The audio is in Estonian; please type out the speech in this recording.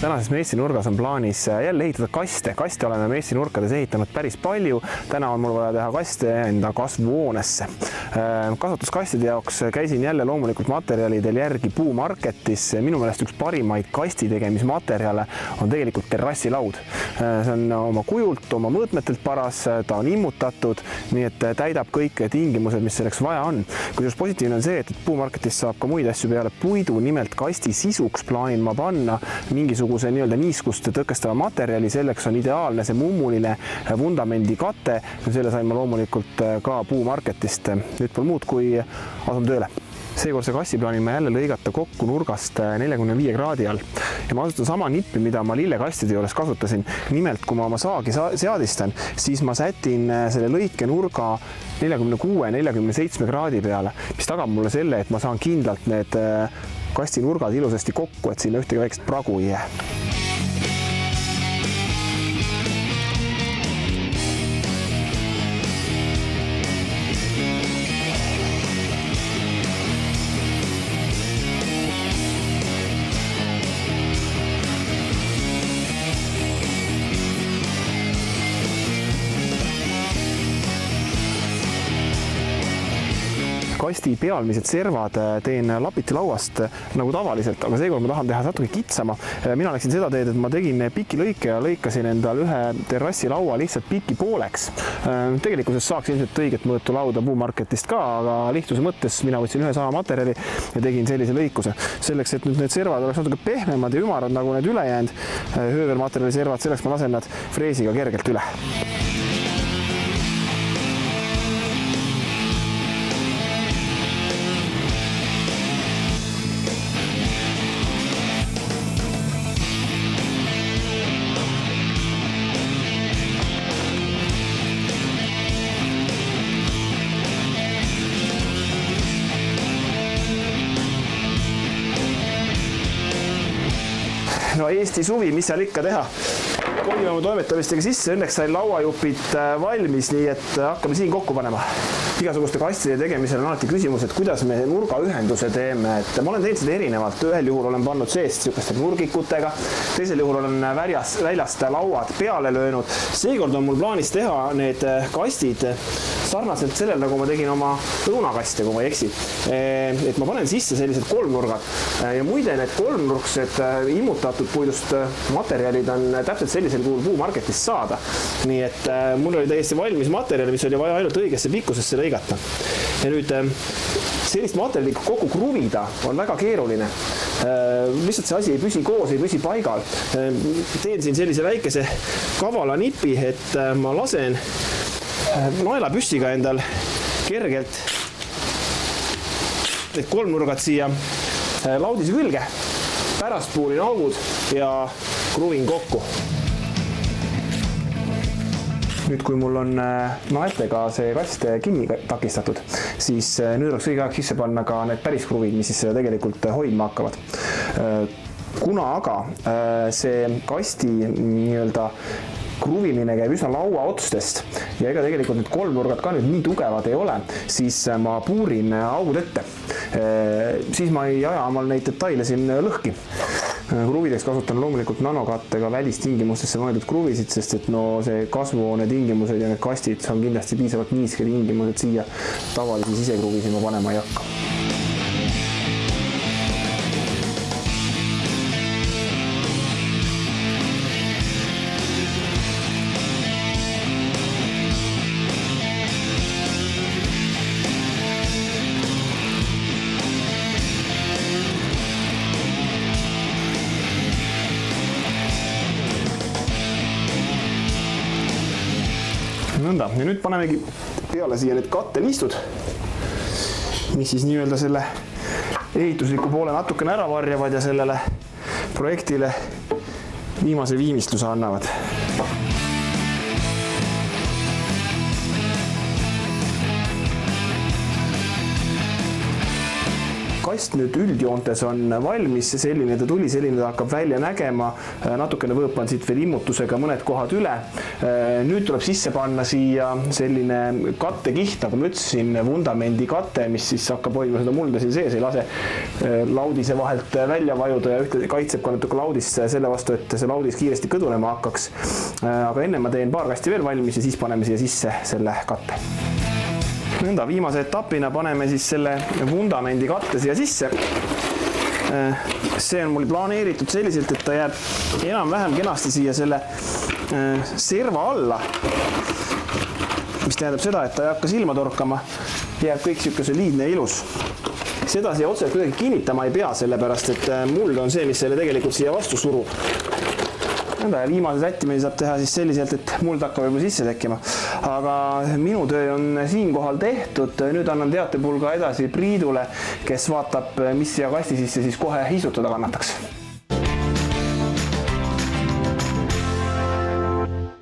tänases meistrinurgas on plaanis jälle ehitada kaste. Kaste oleme meistrinurkades ehitanud päris palju. Täna on mul vaja teha kaste enda kasvuhoonesse. Kasvatuskastide jaoks käisin jälle loomulikult materjalidel järgi Puumarketis. Minu meelest üks parimaid kasti tegemismaterjale on tegelikult terrassilaud. See on oma kujult, oma mõõtmetelt paras, ta on immutatud, nii et täidab kõik tingimused, mis selleks vaja on. Kusjuures positiivne on see, et Puumarketis saab ka muid asju peale puidu, nimelt kasti sisuks plaanin ma panna mingisuguse nii-öelda niiskust tõkestava materjali, selleks on ideaalne see mummuline vundamendi kate. Selle sain ma loomulikult ka Puumarketist. Nüüd pole muud, kui asun tööle. Seekord see kassi plaanin ma jälle lõigata kokku nurgast 45 kraadi all. Ja ma kasutan sama nippi, mida ma lillekastide juures kasutasin. Nimelt, kui ma oma saagi seadistan, siis ma sätin selle lõike nurga 46-47 kraadi peale, mis tagab mulle selle, et ma saan kindlalt need kasti nurgad ilusasti kokku, et sinna ühtegi väikest pragu ei jää. Kasti pealmised servad teen lapiti lauast nagu tavaliselt, aga seekord ma tahan teha natuke kitsama. Mina läksin seda teed, et ma tegin pikilõike ja lõikasin endal ühe terrassilaua lihtsalt piki pooleks. Tegelikkuses saaks ilmselt õiget mõõtu lauda Puumarketist ka, aga lihtsuse mõttes mina võtsin ühe sama materjali ja tegin sellise lõikuse. Selleks, et nüüd need servad oleks natuke pehmemad ja ümarad nagu need ülejäänud höövelmaterjali servad, selleks ma lasen nad freesiga kergelt üle. No Eesti suvi, mis seal ikka teha? Kolime oma toimetamistega sisse, õnneks sai lauajupid valmis, nii et hakkame siin kokku panema. Igasuguste kastide tegemisel on alati küsimus, et kuidas me nurgaühenduse teeme. Et ma olen teinud seda erinevalt. Ühel juhul olen pannud seest sihukeste nurgikutega, teisel juhul olen väljast lauad peale löönud. Seekord on mul plaanis teha need kastid sarnaselt sellel, nagu ma tegin oma õunakaste, kui ma ei eksi. Et ma panen sisse sellised kolmnurgad. Ja muide, need kolmnurksed immutatud puidust materjalid on täpselt sellisel kuul Puumarketist saada. Nii et mul oli täiesti valmis materjali, mis oli vaja ainult õigesse pikkusesse lõigata. Ja nüüd sellist materjali kokku kruvida on väga keeruline. Lihtsalt see asi ei püsi koos, ei püsi paigal. Teen siin sellise väikese kavala nipi, et ma lasen naelapüssiga endal kergelt need kolmnurgad siia laudise külge. Pärast puulin augud ja kruvin kokku. Nüüd, kui mul on naeltega see kast kinni takistatud, siis nüüd oleks õige aeg sisse panna ka need päris kruvid, mis siis tegelikult hoidma hakkavad. Kuna aga see kasti nii-öelda kruvimine käib üsna laua otstest ja ega tegelikult need kolmnurgad ka nüüd nii tugevad ei ole, siis ma puurin augud ette. Siis ma ei aja omal neid detaile siin lõhki. Kruvideks kasutan loomulikult nanokattega välistingimustesse mõeldud kruvisid, sest et no see kasvuhoone tingimused ja need kastid on kindlasti piisavalt niiske tingimused siia tavalisi sisekruvisid ma panema ei hakka. Nõnda. Ja nüüd panemegi peale siia need kattelistud, mis siis nii-öelda selle ehitusliku poole natukene ära varjavad ja sellele projektile viimase viimistluse annavad. kast nüüd üldjoontes on valmis, selline ta tuli, selline ta hakkab välja nägema, natukene võõpan siit veel immutusega mõned kohad üle. Nüüd tuleb sisse panna siia selline kattekiht, nagu ma ütlesin, vundamendi kate, mis siis hakkab hoidma seda mulda siin sees, ei lase laudise vahelt välja vajuda ja ühtlasi kaitseb ka natuke laudist selle vastu, et see laudis kiiresti kõdunema hakkaks. Aga enne ma teen paar kasti veel valmis ja siis paneme siia sisse selle katte. Nõnda, viimase etapina paneme siis selle vundamendi katte siia sisse. See on mul planeeritud selliselt, et ta jääb enam-vähem kenasti siia selle serva alla, mis tähendab seda, et ta ei hakka silma torkama, jääb kõik niisugune soliidne ja ilus. Seda siia otseselt kuidagi kinnitama ei pea, sellepärast et muld on see, mis selle tegelikult siia vastu surub. Ja viimase sättimine saab teha siis selliselt, et muld hakkab juba sisse tekkima. Aga minu töö on siinkohal tehtud. Nüüd annan teatepulga edasi Priidule, kes vaatab, mis siia kasti sisse siis kohe istutada kannataks.